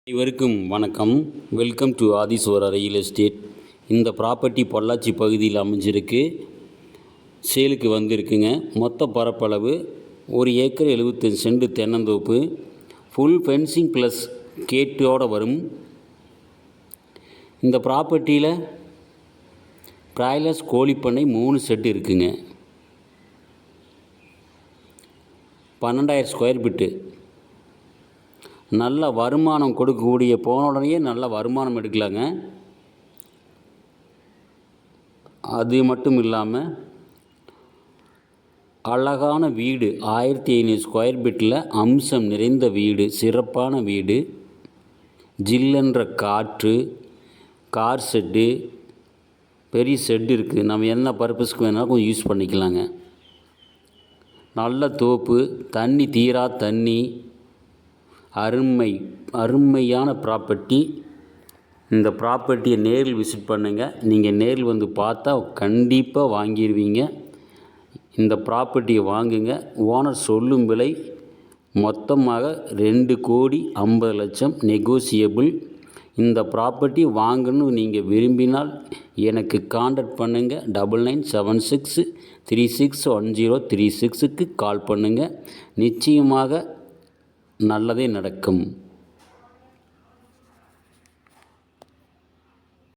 அனைவருக்கும் வணக்கம். Welcome to Adhiswara real estate. இந்த ப்ராப்பர்ட்டி பொள்ளாச்சி பகுதியில் அமைஞ்சிருக்கு, சேலுக்கு வந்திருக்குங்க. மொத்த பரப்பளவு 1 ஏக்கர் 75 சென்ட் தென்னந்தோப்பு, ஃபுல் ஃபென்சிங் ப்ளஸ் கேட்டோடு வரும். இந்த ப்ராப்பர்ட்டியில் பிராய்லர்ஸ் கோழிப்பண்ணை 3 செட் இருக்குங்க. 12,000 ஸ்கொயர் ஃபீட்டு. நல்ல வருமானம் கொடுக்கக்கூடிய, போன உடனே நல்ல வருமானம் எடுக்கலாங்க. அது மட்டும் இல்லாமல் அழகான வீடு, 1500 ஸ்கொயர் ஃபீட்டில் அம்சம் நிறைந்த வீடு, சிறப்பான வீடு. ஜில்லென்ற காற்று, கார் ஷெட்டு, பெரிய ஷெட்டு இருக்குது. நம்ம என்ன பர்பஸ்க்கு வேணாலும் கொஞ்சம் யூஸ் பண்ணிக்கலாங்க. நல்ல தோப்பு, தண்ணி தீரா தண்ணி, அருமையான ப்ராப்பர்ட்டி. இந்த ப்ராப்பர்ட்டியை நேரில் விசிட் பண்ணுங்கள். நீங்கள் நேரில் வந்து பார்த்தா கண்டிப்பாக வாங்கிடுவீங்க. இந்த ப்ராப்பர்ட்டியை வாங்குங்க. ஓனர் சொல்லும் விலை மொத்தமாக 2,50,00,000 நெகோசியபிள். இந்த ப்ராப்பர்ட்டி வாங்கணும் நீங்கள் விரும்பினால் எனக்கு கான்டாக்ட் பண்ணுங்கள். 9976361036க்கு கால் பண்ணுங்கள். நிச்சயமாக நல்லதே நடக்கும்.